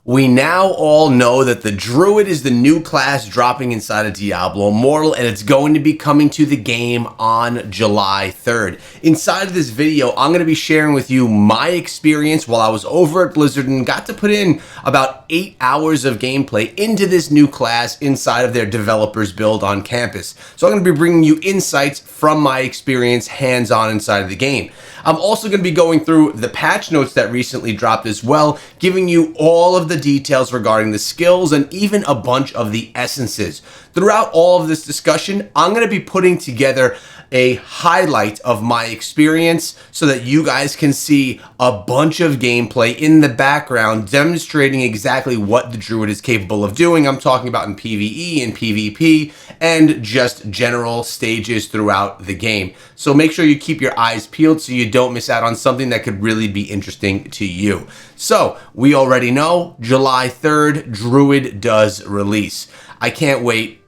We now all know that the Druid is the new class dropping inside of Diablo Immortal, and it's going to be coming to the game on July 3rd. Inside of this video, I'm going to be sharing with you my experience while I was over at Blizzard and got to put in about 8 hours of gameplay into this new class inside of their developers build on campus. So I'm going to be bringing you insights from my experience hands-on inside of the game. I'm also going to be going through the patch notes that recently dropped as well, giving you all of the details regarding the skills and even a bunch of the essences. Throughout all of this discussion, I'm going to be putting together a highlight of my experience so that you guys can see a bunch of gameplay in the background demonstrating exactly what the Druid is capable of doing. I'm talking about in PvE and PvP and just general stages throughout the game. So make sure you keep your eyes peeled so you don't miss out on something that could really be interesting to you. So we already know July 3rd, Druid does release. I can't wait.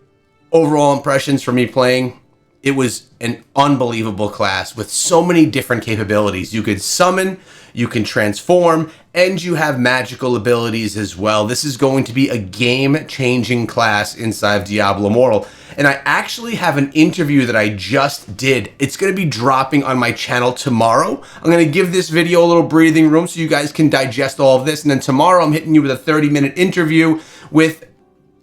Overall impressions from me playing, it was an unbelievable class with so many different capabilities. You could summon, you can transform, and you have magical abilities as well. This is going to be a game-changing class inside of Diablo Immortal. And I actually have an interview that I just did. It's going to be dropping on my channel tomorrow. I'm going to give this video a little breathing room so you guys can digest all of this. And then tomorrow I'm hitting you with a 30-minute interview with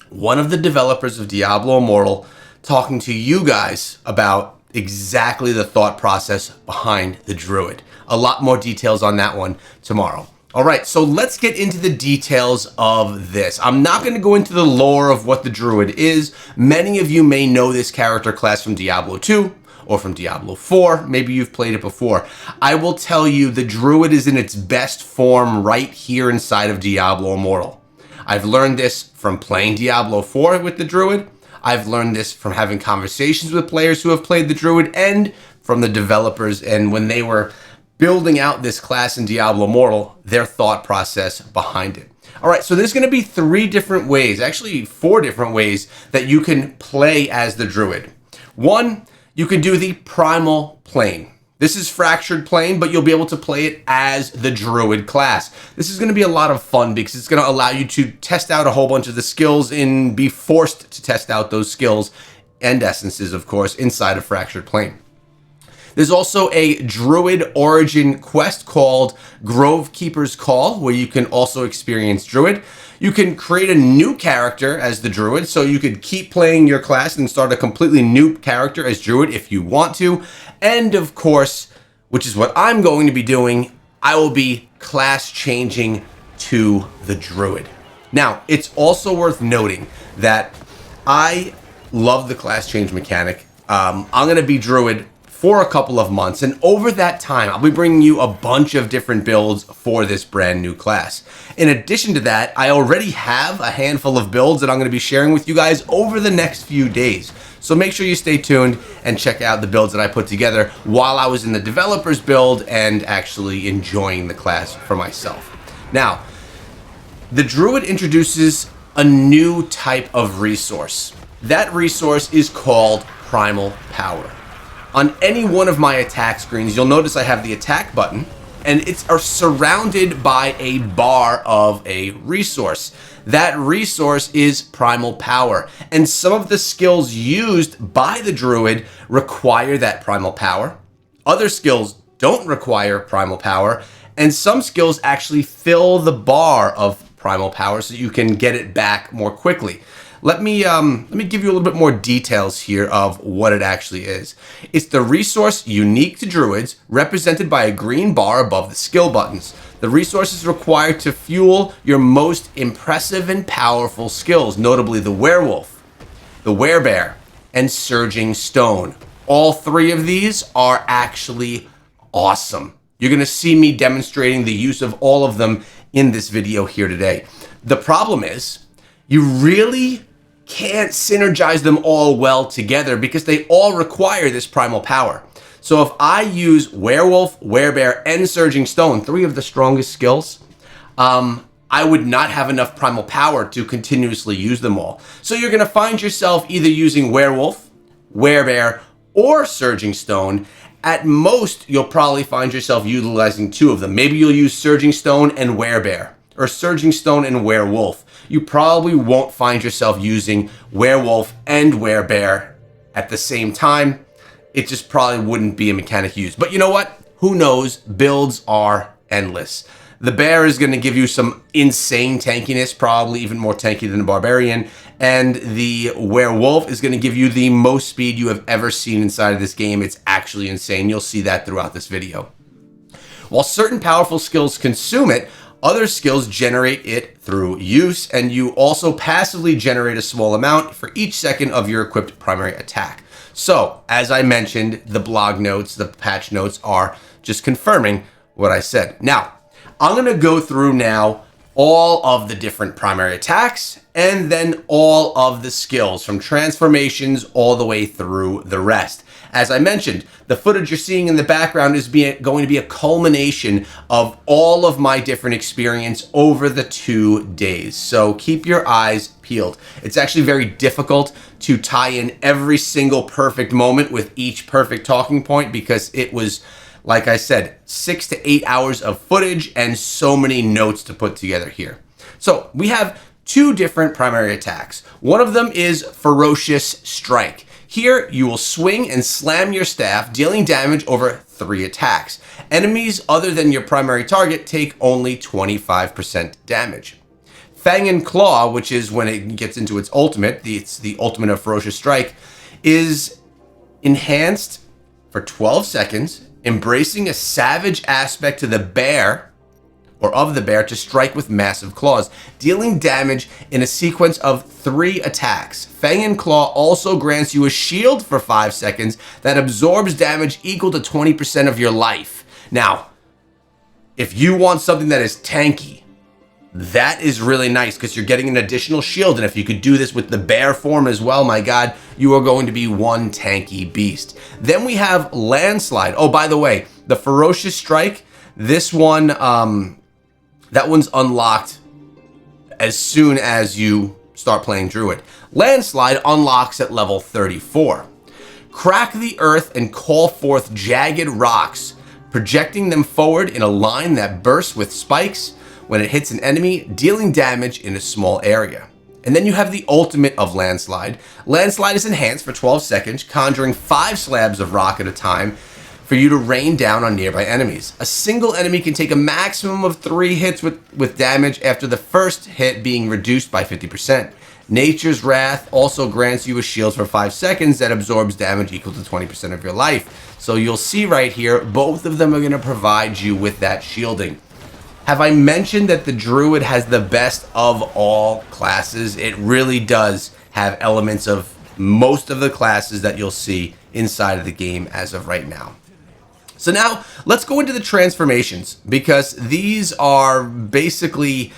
one of the developers of Diablo Immortal, talking to you guys about exactly the thought process behind the Druid. A lot more details on that one tomorrow. All right, so let's get into the details of this. I'm not going to go into the lore of what the Druid is. Many of you may know this character class from Diablo 2 or from Diablo 4. Maybe you've played it before. I will tell you the Druid is in its best form right here inside of Diablo Immortal. I've learned this from playing Diablo 4 with the Druid. I've learned this from having conversations with players who have played the Druid and from the developers, and when they were building out this class in Diablo Immortal, their thought process behind it. All right, so there's going to be 3 different ways, actually 4 different ways that you can play as the Druid. 1, you can do the Primal plane. This is Fractured Plane, but you'll be able to play it as the Druid class. This is going to be a lot of fun because it's going to allow you to test out a whole bunch of the skills and be forced to test out those skills and essences, of course, inside of Fractured Plane. There's also a Druid origin quest called Grovekeeper's Call, where you can also experience Druid. You can create a new character as the Druid, so you could keep playing your class and start a completely new character as Druid if you want to. And of course, which is what I'm going to be doing, I will be class changing to the Druid. Now, it's also worth noting that I love the class change mechanic. I'm going to be Druid for a couple of months, and over that time I'll be bringing you a bunch of different builds for this brand new class. In addition to that, I already have a handful of builds that I'm going to be sharing with you guys over the next few days. So make sure you stay tuned and check out the builds that I put together while I was in the developers build and actually enjoying the class for myself. Now, the Druid introduces a new type of resource. That resource is called Primal Power. On any one of my attack screens, you'll notice I have the attack button, and it's surrounded by a bar of a resource. That resource is Primal Power, and some of the skills used by the Druid require that Primal Power. Other skills don't require Primal Power, and some skills actually fill the bar of Primal Power so you can get it back more quickly. Let me give you a little bit more details here of what it actually is. It's the resource unique to Druids, represented by a green bar above the skill buttons. The resource is required to fuel your most impressive and powerful skills, notably the Werewolf, the Werebear, and Surging Stone. All 3 of these are actually awesome. You're going to see me demonstrating the use of all of them in this video here today. The problem is, you really can't synergize them all well together because they all require this Primal Power. So if I use Werewolf, Werebear, and Surging Stone, 3 of the strongest skills, I would not have enough Primal Power to continuously use them all. So you're going to find yourself either using Werewolf, Werebear, or Surging Stone. At most, you'll probably find yourself utilizing 2 of them. Maybe you'll use Surging Stone and Werebear. or Surging Stone and Werewolf. You probably won't find yourself using Werewolf and Werebear at the same time. It just probably wouldn't be a mechanic used. But you know what? Who knows? Builds are endless. The bear is going to give you some insane tankiness, probably even more tanky than the barbarian. And the werewolf is going to give you the most speed you have ever seen inside of this game. It's actually insane. You'll see that throughout this video. While certain powerful skills consume it, other skills generate it through use, and you also passively generate a small amount for each second of your equipped primary attack. So, as I mentioned, the blog notes, the patch notes are just confirming what I said. Now, I'm going to go through now all of the different primary attacks and then all of the skills from transformations all the way through the rest. As I mentioned, the footage you're seeing in the background is going to be a culmination of all of my different experience over the 2 days. So keep your eyes peeled. It's actually very difficult to tie in every single perfect moment with each perfect talking point because it was, like I said, 6 to 8 hours of footage and so many notes to put together here. So we have 2 different primary attacks. One of them is Ferocious Strike. Here, you will swing and slam your staff, dealing damage over 3 attacks. Enemies other than your primary target take only 25% damage. Fang and Claw, which is when it gets into its ultimate, it's the ultimate of Ferocious Strike, is enhanced for 12 seconds, embracing a savage aspect to the bear, or of the bear, to strike with massive claws, dealing damage in a sequence of 3 attacks. Fang and Claw also grants you a shield for 5 seconds that absorbs damage equal to 20% of your life. Now, if you want something that is tanky, that is really nice because you're getting an additional shield, and if you could do this with the bear form as well, my god, you are going to be one tanky beast. Then we have Landslide. Oh, by the way, the Ferocious Strike, this one, that one's unlocked as soon as you start playing Druid. Landslide unlocks at level 34. Crack the earth and call forth jagged rocks, projecting them forward in a line that bursts with spikes when it hits an enemy, dealing damage in a small area. And then you have the ultimate of Landslide. Landslide is enhanced for 12 seconds, conjuring 5 slabs of rock at a time for you to rain down on nearby enemies. A single enemy can take a maximum of 3 hits with damage after the first hit being reduced by 50%. Nature's Wrath also grants you a shield for 5 seconds that absorbs damage equal to 20% of your life. So you'll see right here, both of them are going to provide you with that shielding. Have I mentioned that the Druid has the best of all classes? It really does have elements of most of the classes that you'll see inside of the game as of right now. So now let's go into the transformations, because these are basically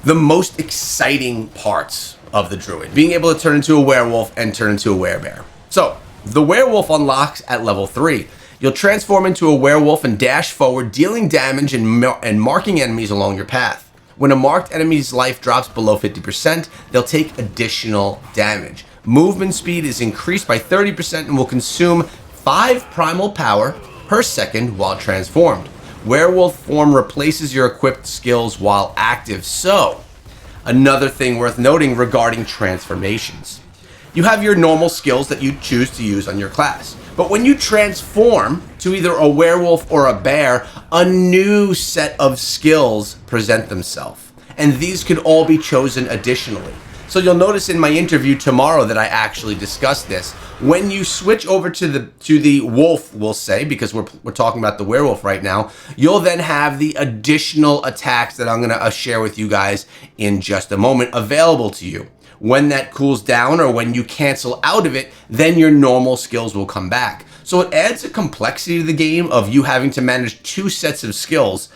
the most exciting parts of the Druid, being able to turn into a werewolf and turn into a werebear. So the werewolf unlocks at level 3. You'll transform into a werewolf and dash forward, dealing damage and marking enemies along your path. When a marked enemy's life drops below 50%, they'll take additional damage. Movement speed is increased by 30% and will consume 5 primal power per second while transformed. Werewolf form replaces your equipped skills while active. So, another thing worth noting regarding transformations. You have your normal skills that you choose to use on your class. But when you transform to either a werewolf or a bear, a new set of skills present themselves. And these could all be chosen additionally. So you'll notice in my interview tomorrow that I actually discussed this. When you switch over to the wolf, we'll say, because we're talking about the werewolf right now, you'll then have the additional attacks that I'm going to share with you guys in just a moment available to you. When that cools down or when you cancel out of it, then your normal skills will come back. So it adds a complexity to the game of you having to manage 2 sets of skills,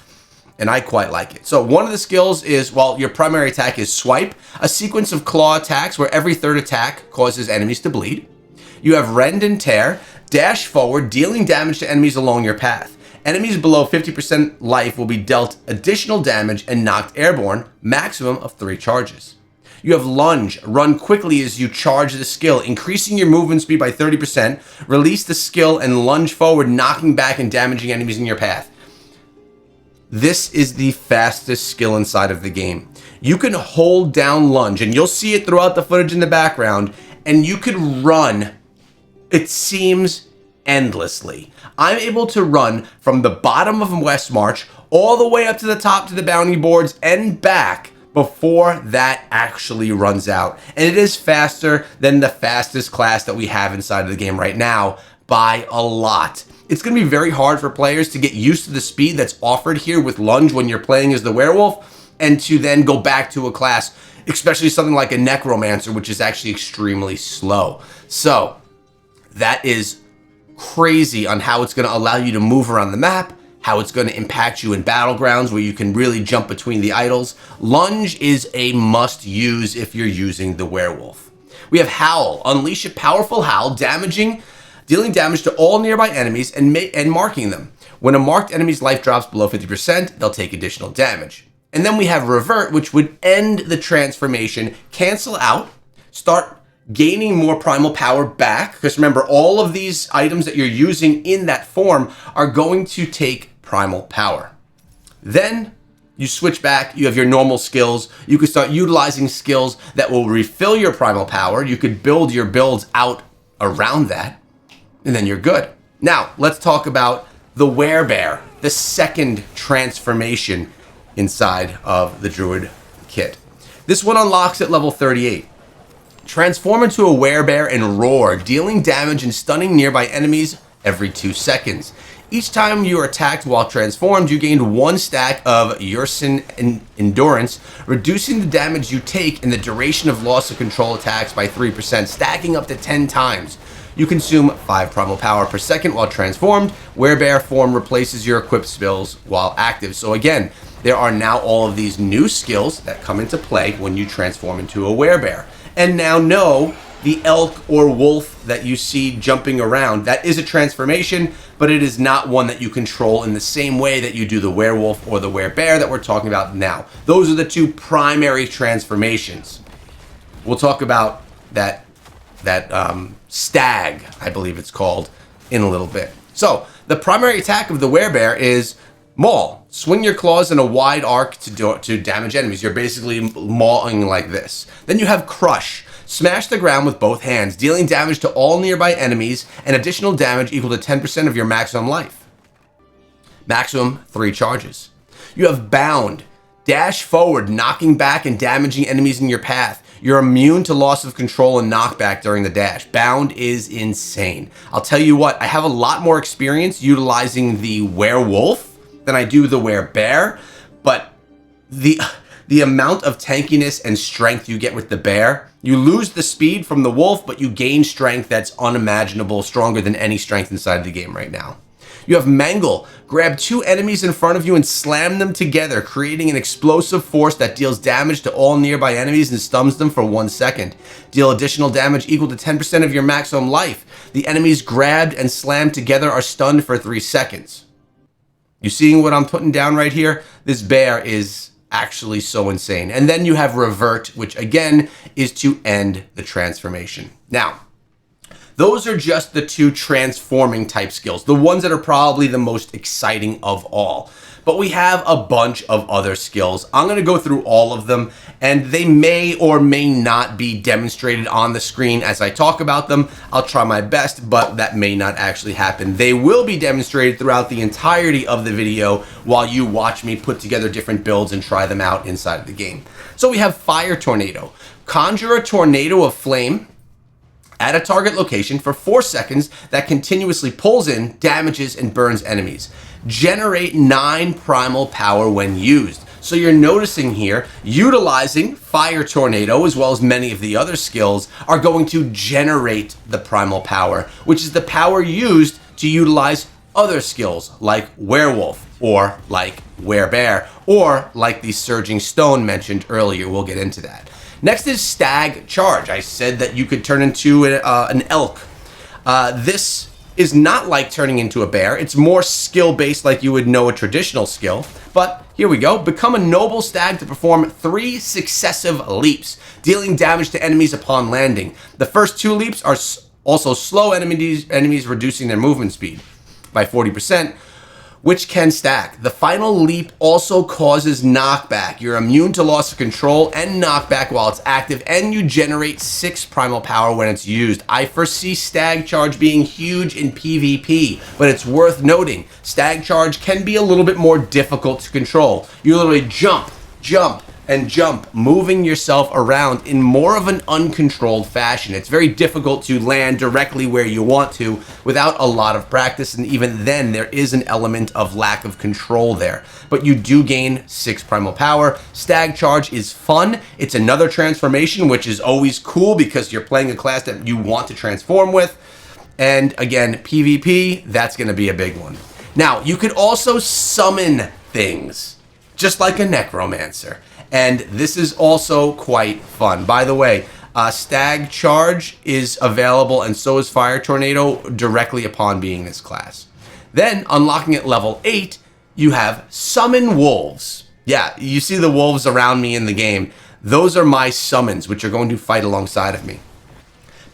and I quite like it. So one of the skills is, well, your primary attack is Swipe, a sequence of claw attacks where every 3rd attack causes enemies to bleed. You have Rend and Tear, dash forward, dealing damage to enemies along your path. Enemies below 50% life will be dealt additional damage and knocked airborne, maximum of 3 charges. You have Lunge, run quickly as you charge the skill, increasing your movement speed by 30%, release the skill and lunge forward, knocking back and damaging enemies in your path. This is the fastest skill inside of the game. You can hold down lunge, and you'll see it throughout the footage in the background, and you can run, it seems, endlessly. I'm able to run from the bottom of West March all the way up to the top to the bounty boards and back before that actually runs out. And it is faster than the fastest class that we have inside of the game right now by a lot. It's going to be very hard for players to get used to the speed that's offered here with lunge when you're playing as the werewolf, and to then go back to a class, especially something like a necromancer, which is actually extremely slow. So that is crazy on how it's going to allow you to move around the map, how it's going to impact you in battlegrounds where you can really jump between the idols. Lunge is a must use if you're using the werewolf. We have Howl. Unleash a powerful howl, dealing damage to all nearby enemies and marking them. When a marked enemy's life drops below 50%, they'll take additional damage. And then we have Revert, which would end the transformation, cancel out, start gaining more primal power back, because remember, all of these items that you're using in that form are going to take primal power. Then you switch back, you have your normal skills, you can start utilizing skills that will refill your primal power, you could build your builds out around that, and then you're good. Now, let's talk about the Werebear, the second transformation inside of the Druid kit. This one unlocks at level 38. Transform into a werebear and roar, dealing damage and stunning nearby enemies every 2 seconds. Each time you are attacked while transformed, you gain 1 stack of Ursin Endurance, reducing the damage you take and the duration of loss of control attacks by 3%, stacking up to 10 times. You consume 5 primal power per second while transformed. Werebear form replaces your equipped spells while active. So again, there are now all of these new skills that come into play when you transform into a werebear. And now know the elk or wolf that you see jumping around, that is a transformation, but it is not one that you control in the same way that you do the werewolf or the werebear that we're talking about now. Those are the 2 primary transformations. We'll talk about that stag, I believe it's called, in a little bit. So the primary attack of the werebear is Maul. Swing your claws in a wide arc to damage enemies. You're basically mauling like this. Then you have Crush. Smash the ground with both hands, dealing damage to all nearby enemies and additional damage equal to 10% of your maximum life. Maximum 3 charges. You have Bound. Dash forward, knocking back and damaging enemies in your path. You're immune to loss of control and knockback during the dash. Bound is insane. I'll tell you what, I have a lot more experience utilizing the werewolf than I do the werebear, but the amount of tankiness and strength you get with the bear, you lose the speed from the wolf, but you gain strength that's unimaginable, stronger than any strength inside of the game right now. You have Mangle. Grab 2 enemies in front of you and slam them together, creating an explosive force that deals damage to all nearby enemies and stuns them for 1 second. Deal additional damage equal to 10% of your maximum life. The enemies grabbed and slammed together are stunned for 3 seconds. You seeing what I'm putting down right here? This bear is actually so insane. And then you have Revert, which again is to end the transformation. Now, those are just the 2 transforming type skills, the ones that are probably the most exciting of all. But we have a bunch of other skills. I'm going to go through all of them, and they may or may not be demonstrated on the screen as I talk about them. I'll try my best, but that may not actually happen. They will be demonstrated throughout the entirety of the video while you watch me put together different builds and try them out inside of the game. So we have Fire Tornado. Conjure a tornado of flame at a target location for 4 seconds that continuously pulls in, damages, and burns enemies. Generate 9 primal power when used. So you're noticing here, utilizing Fire Tornado as well as many of the other skills are going to generate the primal power, which is the power used to utilize other skills like Werewolf or like Werebear or like the Surging Stone mentioned earlier. We'll get into that. Next is Stag Charge. I said that you could turn into an elk. This is not like turning into a bear. It's more skill-based like you would know a traditional skill. But here we go. Become a noble stag to perform 3 successive leaps, dealing damage to enemies upon landing. The first 2 leaps are also slow enemies reducing their movement speed by 40%. which can stack. The final leap also causes knockback. You're immune to loss of control and knockback while it's active, and you generate 6 primal power when it's used. I foresee Stag Charge being huge in PvP, but it's worth noting, Stag Charge can be a little bit more difficult to control. You literally jump, and jump, moving yourself around in more of an uncontrolled fashion. It's very difficult to land directly where you want to without a lot of practice, and even then there is an element of lack of control there. But you do gain 6 primal power. Stag Charge is fun. It's another transformation, which is always cool because you're playing a class that you want to transform with. And again, PvP, that's going to be a big one. Now, you could also summon things, just like a necromancer. And this is also quite fun. By the way, Stag Charge is available, and so is Fire Tornado directly upon being this class. Then, unlocking at level 8, you have Summon Wolves. Yeah, you see the wolves around me in the game. Those are my summons, which are going to fight alongside of me.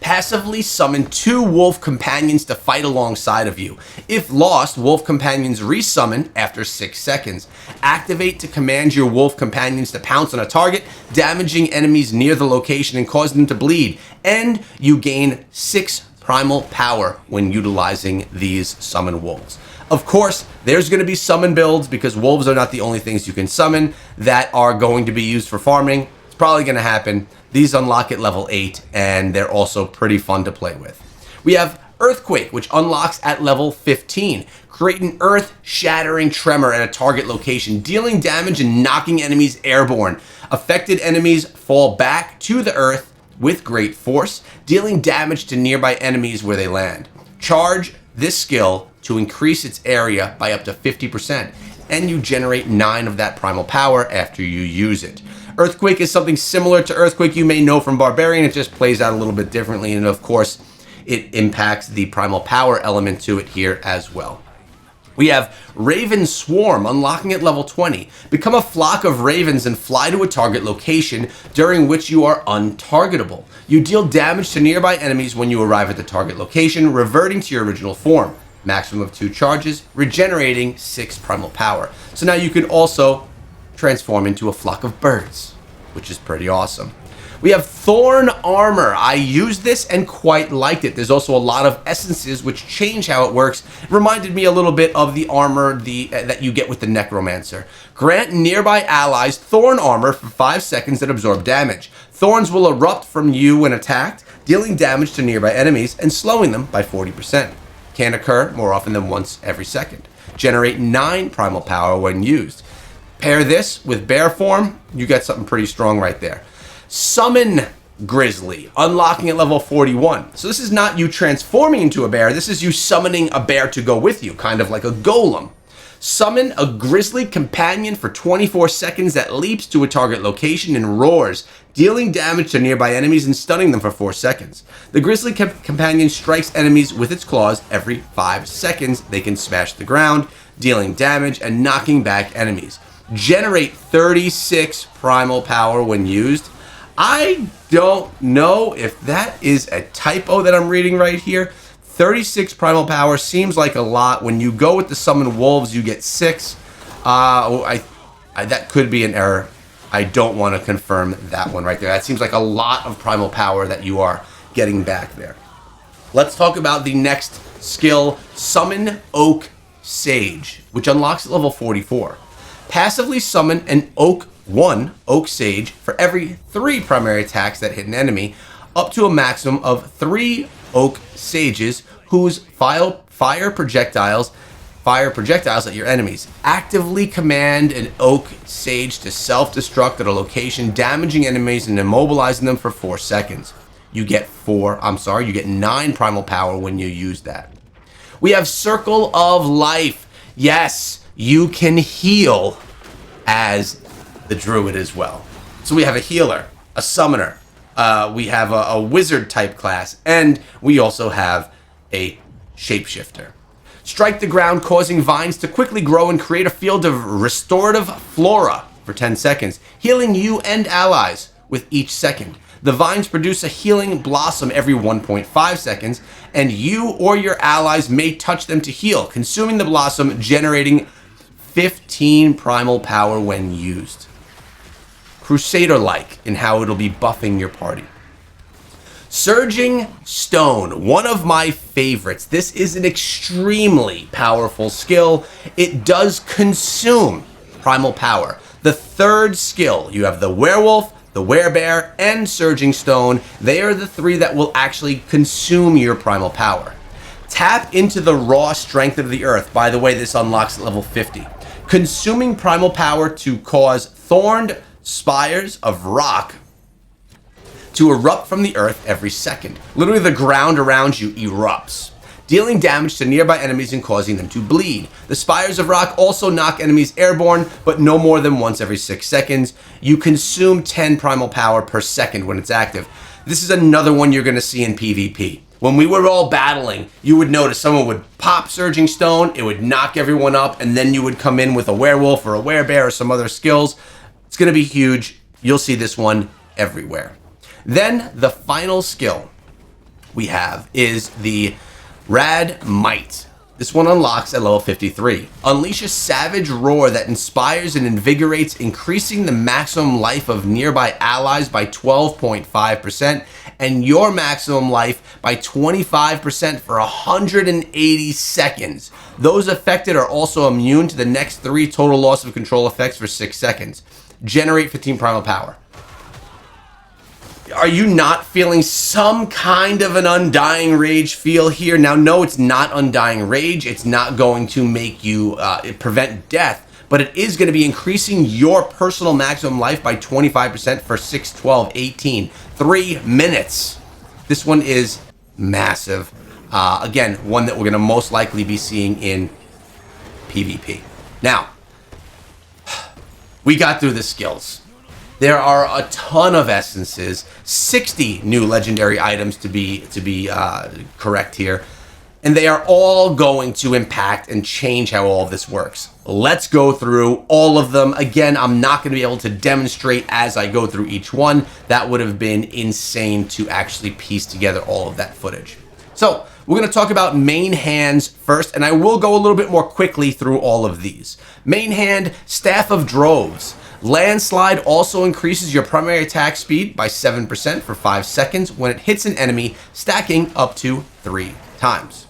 Passively summon 2 wolf companions to fight alongside of you. If lost, wolf companions resummon after 6 seconds. Activate to command your wolf companions to pounce on a target, damaging enemies near the location and causing them to bleed. And you gain 6 primal power when utilizing these summon wolves. Of course, there's going to be summon builds because wolves are not the only things you can summon that are going to be used for farming. It's probably going to happen. These unlock at level 8, and they're also pretty fun to play with. We have Earthquake, which unlocks at level 15. Create an earth-shattering tremor at a target location, dealing damage and knocking enemies airborne. Affected enemies fall back to the earth with great force, dealing damage to nearby enemies where they land. Charge this skill to increase its area by up to 50%, and you generate 9 of that primal power after you use it. Earthquake is something similar to Earthquake you may know from Barbarian. It just plays out a little bit differently, and of course, it impacts the primal power element to it here as well. We have Raven Swarm, unlocking at level 20. Become a flock of ravens and fly to a target location during which you are untargetable. You deal damage to nearby enemies when you arrive at the target location, reverting to your original form. Maximum of 2 charges, regenerating 6 primal power. So now you can also transform into a flock of birds, which is pretty awesome. We have Thorn Armor. I used this and quite liked it. There's also a lot of essences which change how it works. It reminded me a little bit of the armor that you get with the Necromancer. Grant nearby allies Thorn Armor for 5 seconds that absorb damage. Thorns will erupt from you when attacked, dealing damage to nearby enemies and slowing them by 40%. Can occur more often than once every second. Generate 9 primal power when used. Pair this with bear form, you get something pretty strong right there. Summon Grizzly, unlocking at level 41. So this is not you transforming into a bear, this is you summoning a bear to go with you, kind of like a golem. Summon a grizzly companion for 24 seconds that leaps to a target location and roars, dealing damage to nearby enemies and stunning them for 4 seconds. The grizzly companion strikes enemies with its claws every 5 seconds. They can smash the ground, dealing damage and knocking back enemies. Generate 36 primal power when used. I don't know if that is a typo that I'm reading right here. 36 primal power seems like a lot. When you go with the summon wolves, you get 6. That could be an error. I don't want to confirm that one right there. That seems like a lot of primal power that you are getting back there. Let's talk about the next skill, Summon Oak Sage, which unlocks at level 44. Passively summon an Oak Sage for every 3 primary attacks that hit an enemy, up to a maximum of 3 Oak Sages whose fire projectiles at your enemies. Actively command an Oak Sage to self-destruct at a location, damaging enemies and immobilizing them for 4 seconds. You get 9 primal power when you use that. We have Circle of Life. Yes, you can heal as the Druid as well. So we have a healer, a summoner, we have a wizard type class, and we also have a shapeshifter. Strike the ground, causing vines to quickly grow and create a field of restorative flora for 10 seconds, healing you and allies with each second. The vines produce a healing blossom every 1.5 seconds, and you or your allies may touch them to heal, consuming the blossom, generating 15 primal power when used. Crusader-like in how it'll be buffing your party. Surging Stone, one of my favorites. This is an extremely powerful skill. It does consume primal power. The third skill, you have the Werewolf, the Werebear, and Surging Stone. They are the three that will actually consume your primal power. Tap into the raw strength of the earth. By the way, this unlocks at level 50. Consuming primal power to cause thorned spires of rock to erupt from the earth every second. Literally, the ground around you erupts, dealing damage to nearby enemies and causing them to bleed. The spires of rock also knock enemies airborne, but no more than once every 6 seconds. You consume 10 primal power per second when it's active. This is another one you're going to see in PvP. When we were all battling, you would notice someone would pop Surging Stone, it would knock everyone up, and then you would come in with a Werewolf or a Werebear or some other skills. It's going to be huge. You'll see this one everywhere. Then the final skill we have is the Rad Might. This one unlocks at level 53. Unleash a savage roar that inspires and invigorates, increasing the maximum life of nearby allies by 12.5% and your maximum life by 25% for 180 seconds. Those affected are also immune to the next 3 total loss of control effects for 6 seconds. Generate 15 primal power. Are you not feeling some kind of an Undying Rage feel here? Now, no, it's not Undying Rage. It's not going to make you prevent death, but it is going to be increasing your personal maximum life by 25% for 6, 12, 18, 3 minutes. This one is massive. Again, one that we're going to most likely be seeing in PvP. Now, we got through the skills. There are a ton of essences, 60 new legendary items to be correct here, and they are all going to impact and change how all of this works. Let's go through all of them. Again, I'm not going to be able to demonstrate as I go through each one. That would have been insane to actually piece together all of that footage. So we're going to talk about main hands first, and I will go a little bit more quickly through all of these. Main hand, Staff of Droves. Landslide also increases your primary attack speed by 7% for 5 seconds when it hits an enemy, stacking up to 3 times.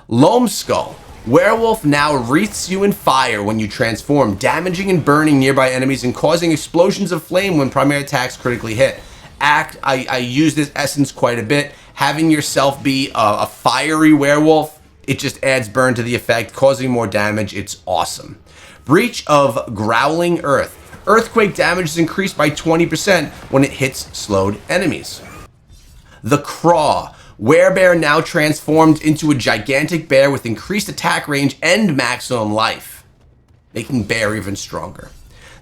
Loam Skull. Werewolf now wreaths you in fire when you transform, damaging and burning nearby enemies and causing explosions of flame when primary attacks critically hit. I use this essence quite a bit. Having yourself be a fiery werewolf, it just adds burn to the effect, causing more damage. It's awesome. Breach of Growling Earth. Earthquake damage is increased by 20% when it hits slowed enemies. The Craw. Werebear now transformed into a gigantic bear with increased attack range and maximum life, making bear even stronger.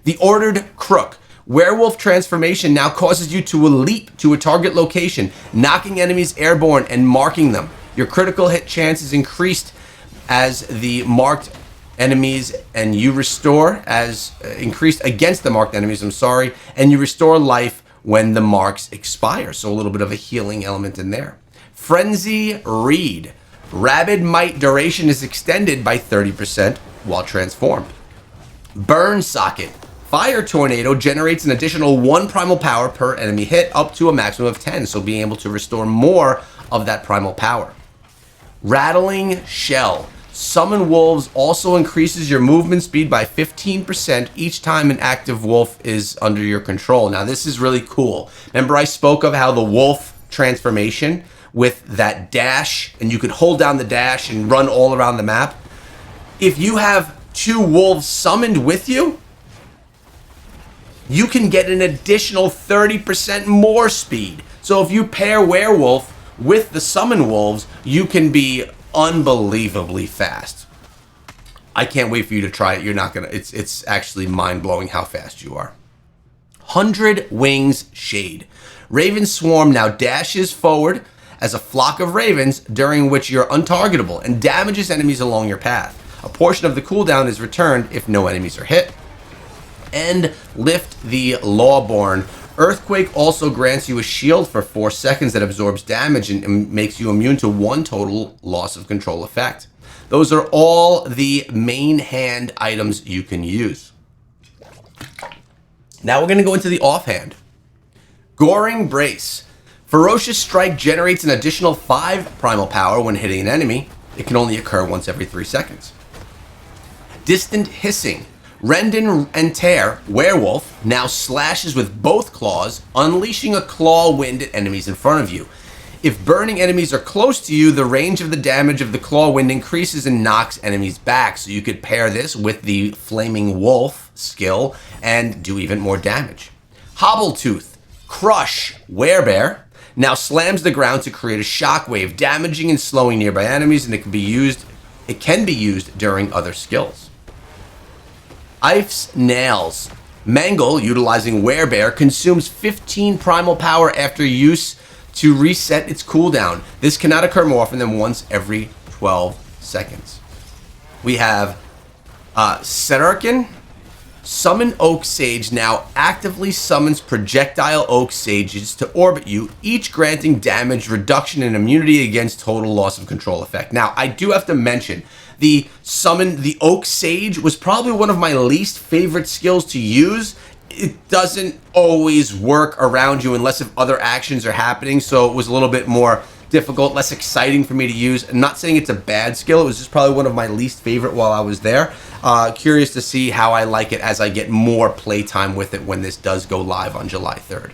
The Ordered Crook. Werewolf transformation now causes you to leap to a target location, knocking enemies airborne and marking them. Your critical hit chance is increased as the marked enemies, and you restore as increased against the marked enemies, and you restore life when the marks expire. So a little bit of a healing element in there. Frenzy Reed. Rabid Might duration is extended by 30% while transformed. Burn Socket. Fire Tornado generates an additional 1 primal power per enemy hit, up to a maximum of 10, so being able to restore more of that primal power. Rattling Shell. Summon Wolves also increases your movement speed by 15% each time an active wolf is under your control. Now, this is really cool. Remember I spoke of how the wolf transformation with that dash, and you could hold down the dash and run all around the map? If you have 2 wolves summoned with you, you can get an additional 30% more speed. So if you pair werewolf with the summon wolves, you can be unbelievably fast. I can't wait for you to try it. You're not gonna, it's actually mind-blowing how fast you are. 100 Wings Shade. Raven Swarm now dashes forward as a flock of ravens, during which you're untargetable and damages enemies along your path. A portion of the cooldown is returned if no enemies are hit. And Lift the Lawborn. Earthquake also grants you a shield for 4 seconds that absorbs damage and makes you immune to 1 total loss of control effect. Those are all the main hand items you can use. Now we're going to go into the offhand. Goring Brace. Ferocious Strike generates an additional 5 primal power when hitting an enemy. It can only occur once every 3 seconds. Distant Hissing. Rend and Tear Werewolf now slashes with both claws, unleashing a claw wind at enemies in front of you. If burning enemies are close to you, the range of the damage of the claw wind increases and knocks enemies back. So you could pair this with the Flaming Wolf skill and do even more damage. Hobbletooth. Crush Werebear now slams the ground to create a shockwave, damaging and slowing nearby enemies, and it can be used during other skills. Ife's Nails. Mangle, utilizing Werebear, consumes 15 primal power after use to reset its cooldown. This cannot occur more often than once every 12 seconds. We have Serarkin. Summon Oak Sage now actively summons projectile Oak Sages to orbit you, each granting damage reduction and immunity against total loss of control effect. Now, I do have to mention, the Oak Sage was probably one of my least favorite skills to use. It doesn't always work around you unless if other actions are happening, so it was a little bit more difficult, less exciting for me to use. I'm not saying it's a bad skill, it was just probably one of my least favorite while I was there. Curious to see how I like it as I get more playtime with it when this does go live on July 3rd.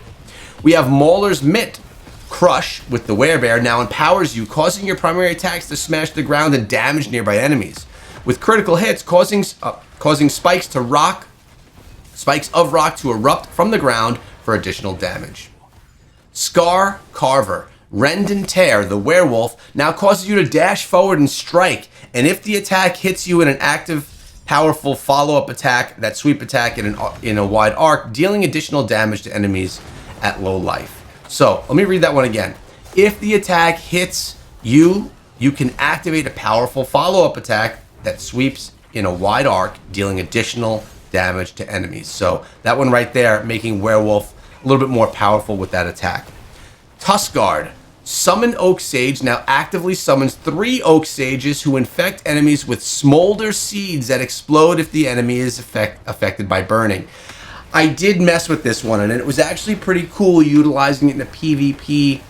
We have Mauler's Mitt. Crush with the Werebear now empowers you, causing your primary attacks to smash the ground and damage nearby enemies. With critical hits, causing spikes of rock to erupt from the ground for additional damage. Scar Carver. Rend and Tear, the Werewolf, now causes you to dash forward and strike, and if the attack hits you in an active, powerful follow-up attack, that sweep attack in a wide arc, dealing additional damage to enemies at low life. So, let me read that one again. If the attack hits you, you can activate a powerful follow-up attack that sweeps in a wide arc, dealing additional damage to enemies. So, that one right there, making Werewolf a little bit more powerful with that attack. Tuskguard. Summon Oak Sage now actively summons 3 Oak Sages who infect enemies with smolder seeds that explode if the enemy is affected by burning. I did mess with this one, and it was actually pretty cool utilizing it in a PvP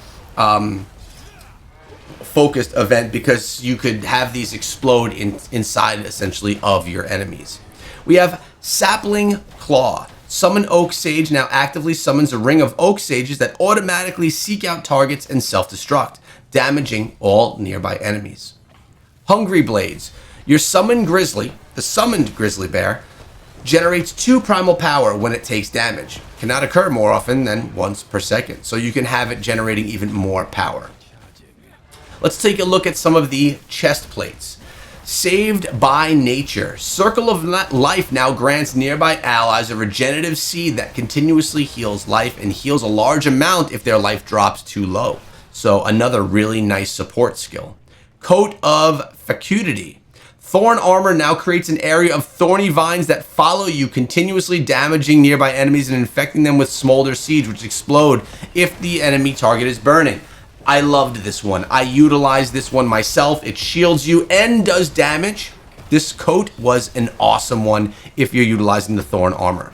focused event because you could have these explode inside essentially of your enemies. We have Sapling Claw. Summon Oak Sage now actively summons a ring of Oak Sages that automatically seek out targets and self-destruct, damaging all nearby enemies. Hungry Blades. Your summoned Grizzly, the summoned Grizzly Bear, generates 2 primal power when it takes damage. Cannot occur more often than once per second, so you can have it generating even more power. Let's take a look at some of the chest plates. Saved by Nature. Circle of Life now grants nearby allies a regenerative seed that continuously heals life and heals a large amount if their life drops too low. So another really nice support skill. Coat of Fecundity. Thorn Armor now creates an area of thorny vines that follow you, continuously damaging nearby enemies and infecting them with smolder seeds, which explode if the enemy target is burning. I loved this one. I utilized this one myself. It shields you and does damage. This coat was an awesome one if you're utilizing the Thorn Armor.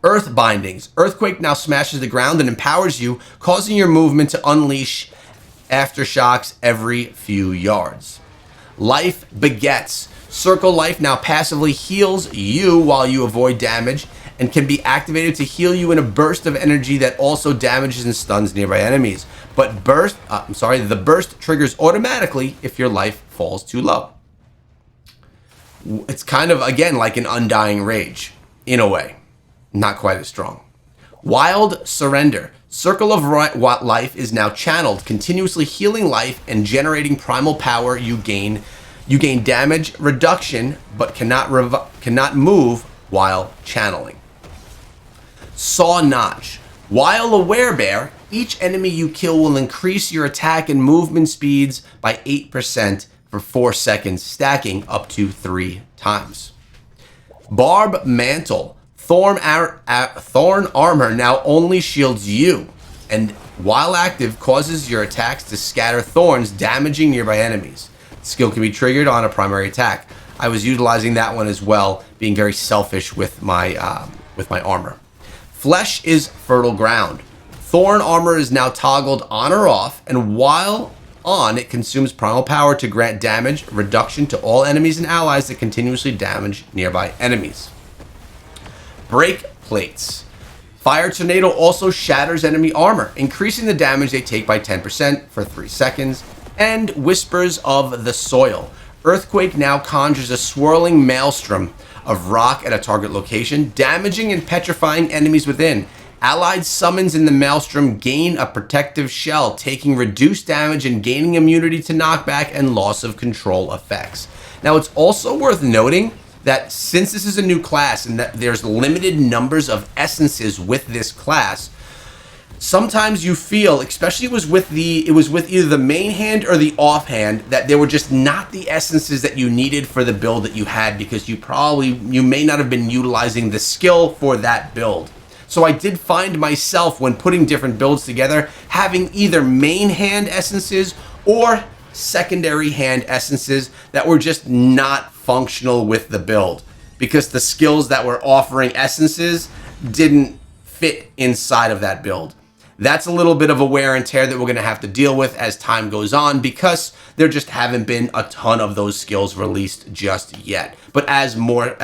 Earth Bindings. Earthquake now smashes the ground and empowers you, causing your movement to unleash aftershocks every few yards. Life Begets. Circle Life now passively heals you while you avoid damage and can be activated to heal you in a burst of energy that also damages and stuns nearby enemies. But the burst triggers automatically if your life falls too low. It's kind of, again, like an Undying Rage, in a way. Not quite as strong. Wild Surrender. Circle of Life is now channeled, continuously healing life and generating primal power. You gain damage reduction, but cannot move while channeling. Saw Notch. While a Werebear, each enemy you kill will increase your attack and movement speeds by 8% for 4 seconds, stacking up to 3 times. Barb Mantle. Thorn armor now only shields you, and while active causes your attacks to scatter thorns, damaging nearby enemies. The skill can be triggered on a primary attack. I was utilizing that one as well, being very selfish with my armor. Flesh is fertile ground. Thorn armor is now toggled on or off, and while on, it consumes primal power to grant damage reduction to all enemies and allies that continuously damage nearby enemies. Break plates. Fire Tornado also shatters enemy armor, increasing the damage they take by 10% for 3 seconds. And Whispers of the Soil. Earthquake now conjures a swirling maelstrom of rock at a target location, damaging and petrifying enemies within. Allied summons in the maelstrom gain a protective shell, taking reduced damage and gaining immunity to knockback and loss of control effects. Now, it's also worth noting that since this is a new class and that there's limited numbers of essences with this class, sometimes you feel, especially it was with either the main hand or the offhand, that there were just not the essences that you needed for the build that you had, because you may not have been utilizing the skill for that build. So I did find myself, when putting different builds together, having either main hand essences or secondary hand essences that were just not functional with the build, because the skills that were offering essences didn't fit inside of that build. That's a little bit of a wear and tear that we're going to have to deal with as time goes on, because there just haven't been a ton of those skills released just yet. But as much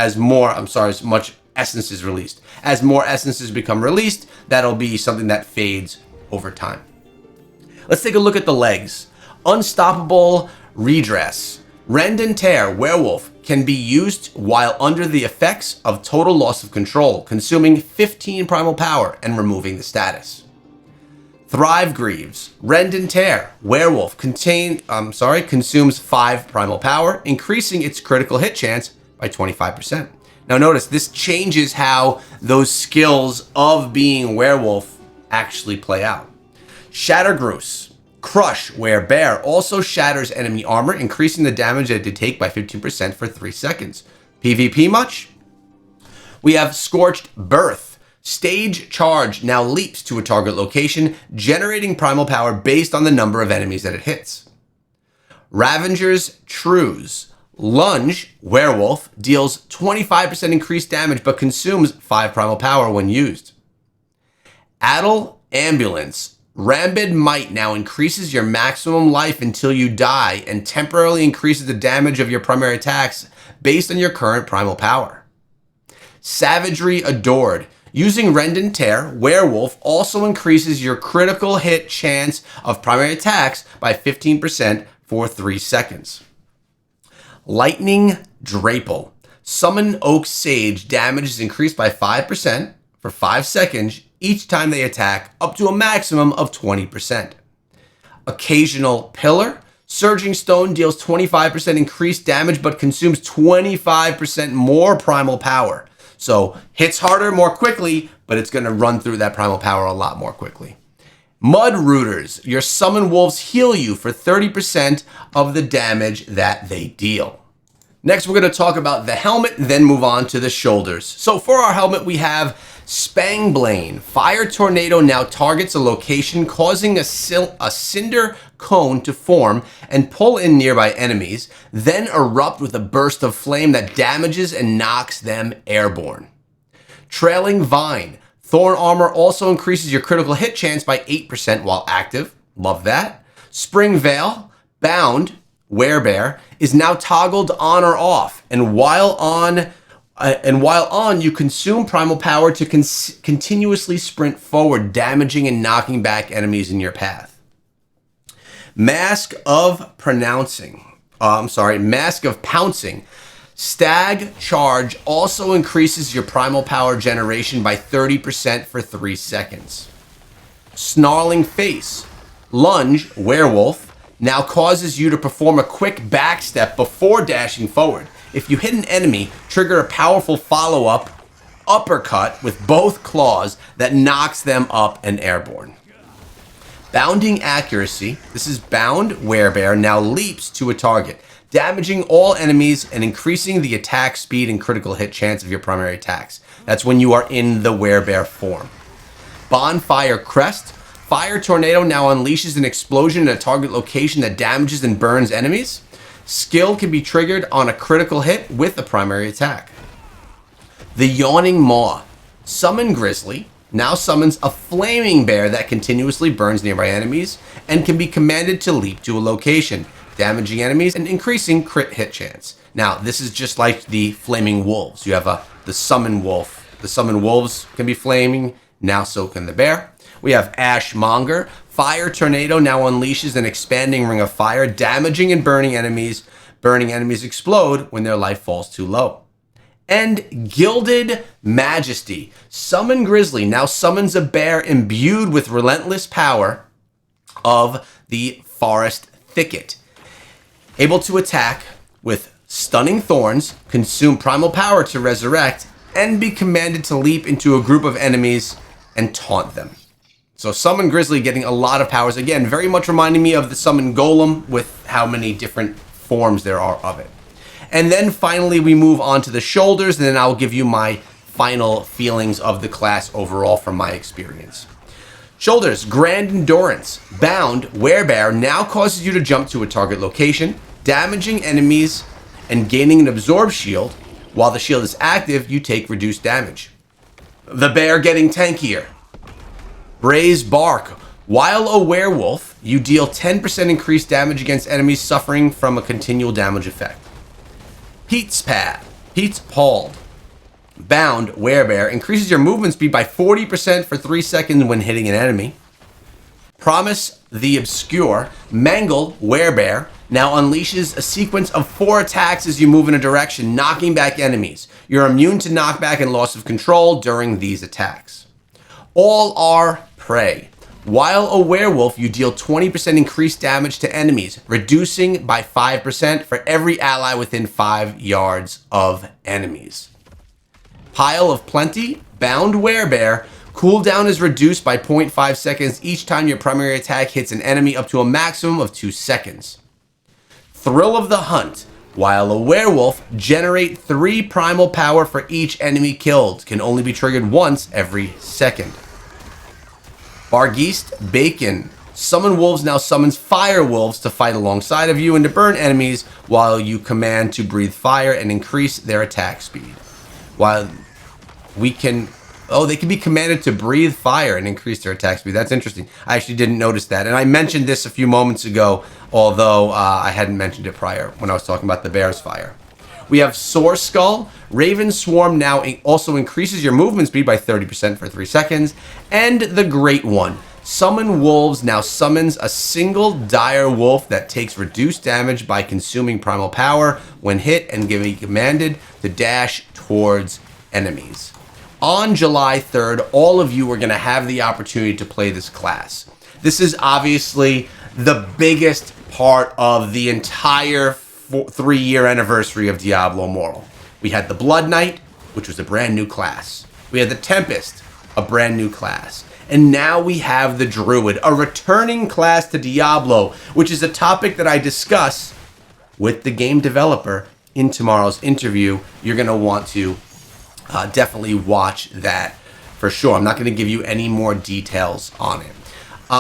essences released. As more essences become released, that'll be something that fades over time. Let's take a look at the legs. Unstoppable Redress. Rend and Tear Werewolf can be used while under the effects of total loss of control, consuming 15 primal power and removing the status. Thrive Greaves. Rend and Tear Werewolf consumes 5 primal power, increasing its critical hit chance by 25%. Now notice, this changes how those skills of being werewolf actually play out. Shattergroose. Crush Werebear also shatters enemy armor, increasing the damage that they take by 15% for 3 seconds. PvP much? We have Scorched Birth. Stage Charge now leaps to a target location, generating primal power based on the number of enemies that it hits. Ravenger's Truce. Lunge Werewolf deals 25% increased damage but consumes 5 primal power when used. Addle Ambulance. Rabid Might now increases your maximum life until you die and temporarily increases the damage of your primary attacks based on your current primal power. Savagery Adored. Using Rend and Tear, Werewolf also increases your critical hit chance of primary attacks by 15% for 3 seconds. Lightning Drapel. Summon Oak Sage damage is increased by 5% for 5 seconds each time they attack, up to a maximum of 20%. Occasional Pillar. Surging Stone deals 25% increased damage but consumes 25% more primal power. So hits harder more quickly, but it's going to run through that primal power a lot more quickly. Mud Rooters. Your summon wolves heal you for 30% of the damage that they deal. Next, we're going to talk about the helmet, then move on to the shoulders. So for our helmet, we have Spangblain. Fire Tornado now targets a location, causing a cinder cone to form and pull in nearby enemies, then erupt with a burst of flame that damages and knocks them airborne. Trailing Vine. Thorn Armor also increases your critical hit chance by 8% while active. Love that. Spring Veil. Bound Werebear is now toggled on or off, and while on, you consume primal power to continuously sprint forward, damaging and knocking back enemies in your path. Mask of Pouncing. Stag Charge also increases your primal power generation by 30% for 3 seconds. Snarling Face. Lunge Werewolf now causes you to perform a quick backstep before dashing forward. If you hit an enemy, trigger a powerful follow-up uppercut with both claws that knocks them up and airborne. Bounding Accuracy. This is Bound Werebear now leaps to a target. damaging all enemies and increasing the attack speed and critical hit chance of your primary attacks. That's when you are in the werebear form. Bonfire Crest. Fire Tornado now unleashes an explosion in a target location that damages and burns enemies. Skill can be triggered on a critical hit with a primary attack. The Yawning Maw. Summon Grizzly now summons a flaming bear that continuously burns nearby enemies and can be commanded to leap to a location, damaging enemies and increasing crit hit chance. Now, this is just like the Flaming Wolves. You have the Summon Wolf. The Summon Wolves can be flaming, now so can the bear. We have Ashmonger. Fire Tornado now unleashes an expanding ring of fire, damaging and burning enemies. Burning enemies explode when their life falls too low. And Gilded Majesty. Summon Grizzly now summons a bear imbued with relentless power of the Forest Thicket. Able to attack with stunning thorns, consume primal power to resurrect, and be commanded to leap into a group of enemies and taunt them. So Summon Grizzly getting a lot of powers. Again, very much reminding me of the Summon Golem with how many different forms there are of it. And then finally we move on to the shoulders, and then I'll give you my final feelings of the class overall from my experience. Shoulders, Grand Endurance. Bound, Werebear now causes you to jump to a target location, damaging enemies and gaining an absorb shield. While the shield is active, you take reduced damage. The bear getting tankier. Braze Bark. While a werewolf, you deal 10% increased damage against enemies suffering from a continual damage effect. Pete's Palled. Bound, Werebear increases your movement speed by 40% for 3 seconds when hitting an enemy. Promise the Obscure. Mangle, Werebear, now unleashes a sequence of 4 attacks as you move in a direction, knocking back enemies. You're immune to knockback and loss of control during these attacks. All are Prey. While a werewolf, you deal 20% increased damage to enemies, reducing by 5% for every ally within 5 yards of enemies. Pile of Plenty. Bound Werebear. Cooldown is reduced by 0.5 seconds each time your primary attack hits an enemy, up to a maximum of 2 seconds. Thrill of the Hunt. While a werewolf, generate 3 primal power for each enemy killed. Can only be triggered once every second. Bargeist Bacon. Summon Wolves now summons fire wolves to fight alongside of you and to burn enemies while you command to breathe fire and increase their attack speed. While we can... Oh, they can be commanded to breathe fire and increase their attack speed. That's interesting. I actually didn't notice that. And I mentioned this a few moments ago, although I hadn't mentioned it prior when I was talking about the bear's fire. We have Sore Skull. Raven Swarm now also increases your movement speed by 30% for 3 seconds. And the Great One. Summon Wolves now summons a single dire wolf that takes reduced damage by consuming primal power when hit and be commanded to dash towards enemies. On July 3rd, all of you are going to have the opportunity to play this class. This is obviously the biggest part of the entire 3-year anniversary of Diablo Immortal. We had the Blood Knight, which was a brand new class. We had the Tempest, a brand new class. And now we have the Druid, a returning class to Diablo, which is a topic that I discuss with the game developer in tomorrow's interview. You're going to want to definitely watch that for sure. I'm not going to give you any more details on it.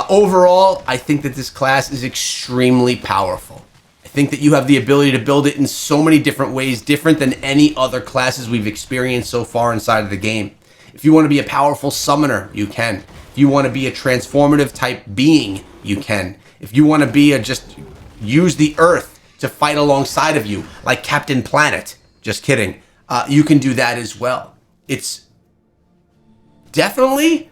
Overall, I think that this class is extremely powerful. I think that you have the ability to build it in so many different ways, different than any other classes we've experienced so far inside of the game. If you want to be a powerful summoner, you can. If you want to be a transformative type being, you can. If you want to be just use the earth to fight alongside of you, like Captain Planet, just kidding, you can do that as well. It's definitely,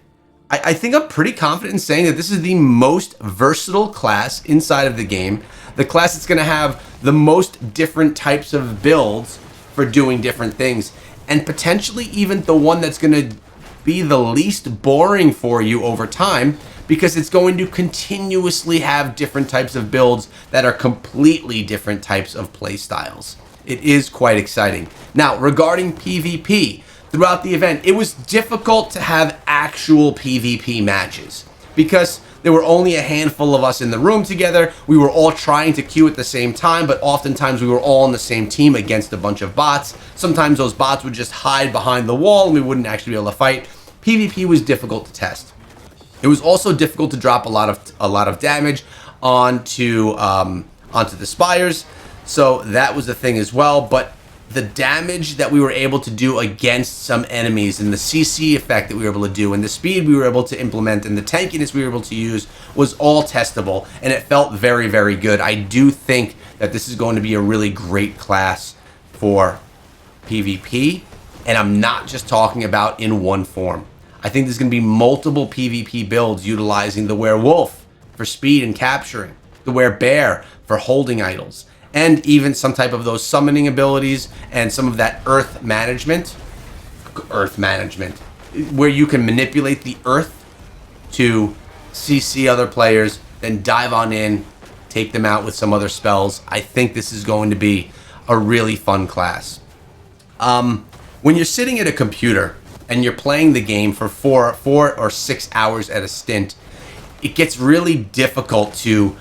I think I'm pretty confident in saying that this is the most versatile class inside of the game. The class that's going to have the most different types of builds for doing different things. And potentially even the one that's going to be the least boring for you over time, because it's going to continuously have different types of builds that are completely different types of play styles. It is quite exciting. Now, regarding PvP, throughout the event, it was difficult to have actual PvP matches. because there were only a handful of us in the room together. We were all trying to queue at the same time, but oftentimes we were all on the same team against a bunch of bots. Sometimes those bots would just hide behind the wall and we wouldn't actually be able to fight. PvP was difficult to test. It was also difficult to drop a lot of damage onto the spires, so that was a thing as well. But the damage that we were able to do against some enemies, and the CC effect that we were able to do, and the speed we were able to implement, and the tankiness we were able to use was all testable, and it felt very, very good. I do think that this is going to be a really great class for PvP, and I'm not just talking about in one form. I think there's going to be multiple PvP builds utilizing the werewolf for speed and capturing, the werebear for holding idols, and even some type of those summoning abilities and some of that earth management, where you can manipulate the earth to CC other players, then dive on in, take them out with some other spells. I think this is going to be a really fun class. When you're sitting at a computer and you're playing the game for 4 or 6 hours at a stint, it gets really difficult to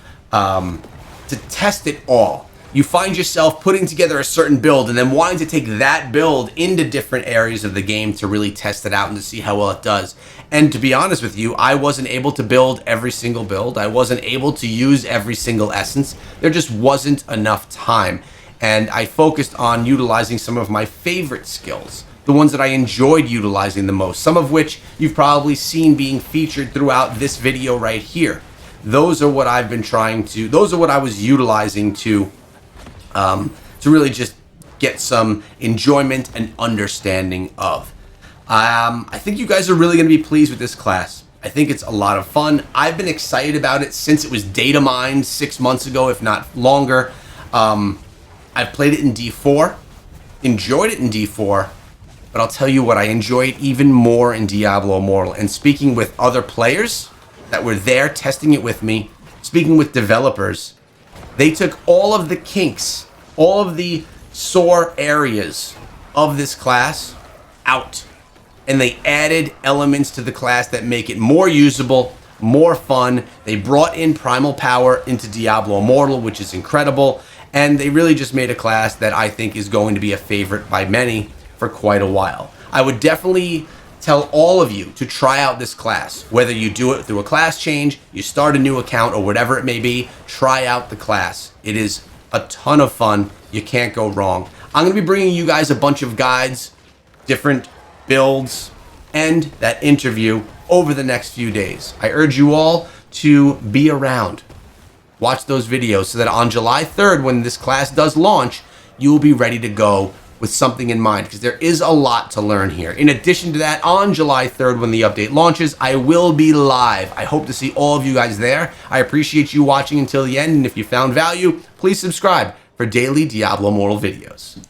test it all. You find yourself putting together a certain build and then wanting to take that build into different areas of the game to really test it out and to see how well it does. And to be honest with you, I wasn't able to build every single build. I wasn't able to use every single essence. There just wasn't enough time. And I focused on utilizing some of my favorite skills, the ones that I enjoyed utilizing the most, some of which you've probably seen being featured throughout this video right here. Those are what I've been those are what I was utilizing to really just get some enjoyment and understanding of. I think you guys are really going to be pleased with this class. I think it's a lot of fun. I've been excited about it since it was data mined 6 months ago, if not longer. I've played it in D4, enjoyed it in D4, but I'll tell you what, I enjoy it even more in Diablo Immortal. And speaking with other players that were there testing it with me, speaking with developers, they took all of the kinks, all of the sore areas of this class out, and they added elements to the class that make it more usable, more fun. They brought in Primal power into Diablo Immortal, which is incredible, and they really just made a class that I think is going to be a favorite by many for quite a while. I would definitely tell all of you to try out this class. Whether you do it through a class change, you start a new account, or whatever it may be, try out the class. It is a ton of fun. You can't go wrong. I'm going to be bringing you guys a bunch of guides, different builds, and that interview over the next few days. I urge you all to be around. Watch those videos so that on July 3rd, when this class does launch, you will be ready to go with something in mind, because there is a lot to learn here. In addition to that, on July 3rd, when the update launches, I will be live. I hope to see all of you guys there. I appreciate you watching until the end, and if you found value, please subscribe for daily Diablo Immortal videos.